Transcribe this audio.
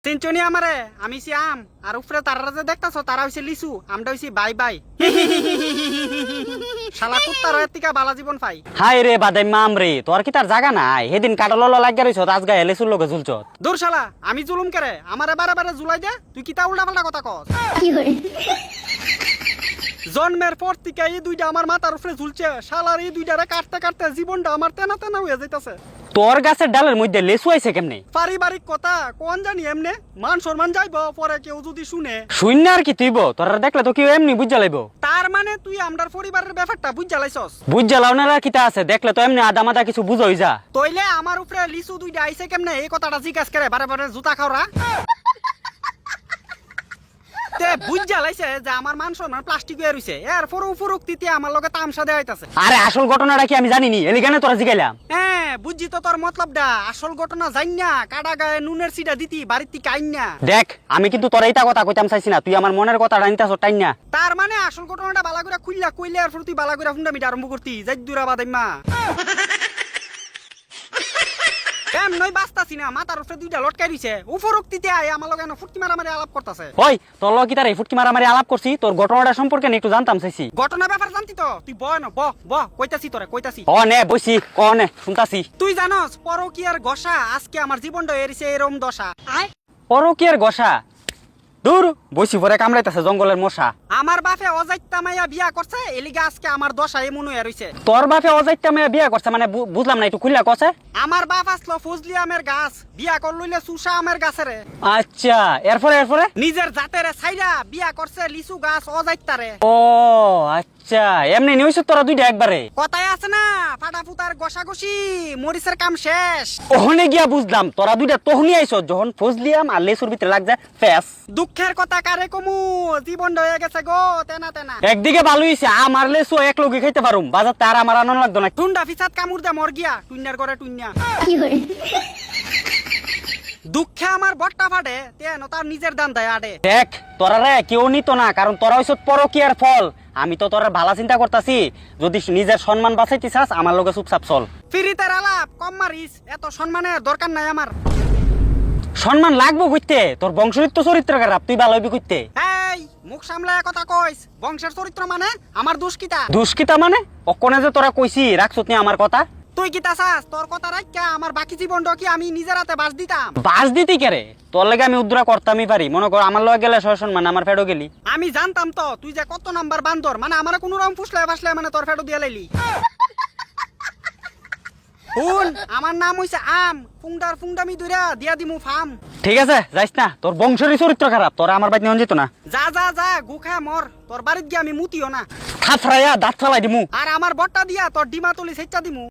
চিনচনি আমারে আমি হইছি আম আর উপরে তারা যে দেখতাছো তারা হইছে লিচু আমটা হইছি বাই বাই শালা কুত্তার এতিকা বালা জীবন পাই। হাই রে বাদাই মাম রে তোর কি তার জায়গা নাই সেদিন কাটাল লাগিয়া রইছ আজ গায়ে লেচুর লগে ঝুলছ। দূর শালা আমি জুলুম করে আমারে বারে বারে জুলাই দে তুই কিতা উল্টা পাল্টা কথা কস। জন্মের পর থেকে এই দুইটা আমার মাথার উপরে ঝুলছে শালার এই দুইটারে কাটতে কাটতে জীবনটা আমার তেনা তেনা হয়ে যাইতাছে। তোর গাছের ডালের মধ্যে লেচু আইছে কেমনে? পারিবারিক কথা কোন জানি এমনে মান সম্মান যাইব পরে কেউ যদি শুনে শূন্য আর কি তুইব তোর দেখলে তো কেউ এমনি বুঝ জ্বালাইব। তার মানে তুই আমরার পরিবারের ব্যাপারটা বুঝ জ্বালাইছস। বুঝ জ্বালাওনার আর কিতা আছে দেখলে তো এমনি আদা মাদা কিছু বুঝই যা। তইলে আমার উপরে লিচু দুইটা আইছে কেমনে এই কথাটা জিজ্ঞাসা করে বারে বারে জুতা খাওরা। তে বুঝ জ্বালাইছে যে আমার মান সম্মান প্লাস্টিক হয়ে রইছে এর ফুরুক্তিতে আমার লগে তামসা দেয়া হইতাছে। আরে আসল ঘটনাটা কি আমি জানিনি এলিগানে তোরা জিগাইলাম। হ্যাঁ বুঝছি তো তোর মতলবটা আসল ঘটনা জানি না কাটা গায়ে নুনের সিটা দিতি বাড়ির থেকে আইন না। দেখ আমি কিন্তু তোর এইটা কথা কইতাম চাইছি না তুই আমার মনের কথা জানিতাছ টাইন না। তার মানে আসল ঘটনাটা বালা করে খুললা কইলে আর তুই বালা করে ফুন্ডামিটা আরম্ভ করতি যাই দূরা বাদাইমা। কেন নই বাস্তাছি না মাথার উপরে দুইটা লটকাই দিছে উপরোক্তিতে আয় আমার লগে না ফুটকি মারামারি আলাপ করতেছে। ওই তোর লগে কি তার এই ফুটকি মারামারি আলাপ করছি তোর ঘটনাটা সম্পর্কে একটু জানতাম চাইছি। ঘটনা ব্যাপার জানতি তো তুই বয় না ব কইতাছি তোরে কইতাছি। ও নে বইছি ক নে শুনতাছি। তুই জানোস পরকীয়ার ঘষা আজকে আমার জীবনটা এরিছে এরম দশা। পরকীয়ার ঘষা দূর বইছি পরে কামড়াইতাছে জঙ্গলের মশা। আমার বাপে অজাইত্তা মাইয়া বিয়া করছে এলিগা আজকে আমার দশা এমন হয়ে রইছে। তোর বাপে অজাইত্তা মেয়ে বিয়া করছে মানে বুঝলাম না একটু খুললা কছে। আমার বাপ আসলো ফজলি আমের গাছ বিয়া কর লইলে সুসা আমের গাছেরে। আচ্ছা এরপরে নিজের জাতেরে ছাইরা বিয়া করছে লিচু গাছ অজাইত্তারে। ও আচ্ছা এমনি নিউজ তোরা দুইটা একবারে কথায় আছে না ফাটা ফুটার ঘষাঘষি মরিচের কাম শেষ। ওখানে গিয়া বুঝলাম তোরা দুইটা তখনই আইছ যখন ফজলিয়াম আর লেসুর ভিতরে লাগ যায় ফেস। দুঃখের কথা কারে কমু জীবন হয়ে গেছে গো তেনা তেনা। একদিকে ভালো হইছে আমার লেসু এক লগে খাইতে পারুম বাজার তার আমার আনন্দ লাগতো না। টুন্ডা ফিসাত কামুর দে মর গিয়া টুন্নার করে টুন্না। দুঃখে আমার বট্টা ফাটে তেন তার নিজের দান দেয় আডে। দেখ তোরা রে কেউ নিত না কারণ তোরা হইছ পরকীয়ার ফল। আমি তো তোরা ভালো চিন্তা করতাছি যদি নিজের সম্মান বাঁচাইতে চাস আমার লগে চুপচাপ চল। ফিরিতে আলাপ কম মারিস এত সম্মানের দরকার নাই আমার। সম্মান লাগবো কইতে তোর বংশরিত্ব চরিত্র খারাপ তুই ভালো হইবি কইতে। এই মুখ সামলায় কথা কইস বংশের চরিত্র মানে আমার দুষ্কিতা। দুষ্কিতা মানে অকনে যে তোরা কইছি রাখছত নি আমার কথা। তুই কিতা চাস তোর কথা রাখা আমার বাকি জীবনটা কি আমি নিজের হাতে বাস দিতাম। বাস দিতি কেরে তোর লাগে আমি উদ্রা করতামই পারি মনে কর আমার লগে গেলে সয় সম্মান আমার ফেডো গেলি। আমি জানতাম তো তুই যে কত নাম্বার বান্দর মানে আমার কোন রকম ফুসলে বাসলে মানে তোর ফেডো দিয়ে লাইলি। শুন আমার নাম হইছে আম ফুংডামি দুইরা দিয়া দিমু ফাম। ঠিক আছে যাইস না তোর বংশেরই চরিত্র খারাপ তোরা আমার বাড়ি নিয়ে যেত না। যা যা যা গুখা মর তোর বাড়িত গিয়ে আমি মুতিও না। খাফরাইয়া দাঁত ফালাই দিমু আর আমার বট্টা দিয়া তোর ডিমা তুলি সেচ্চা দিমু।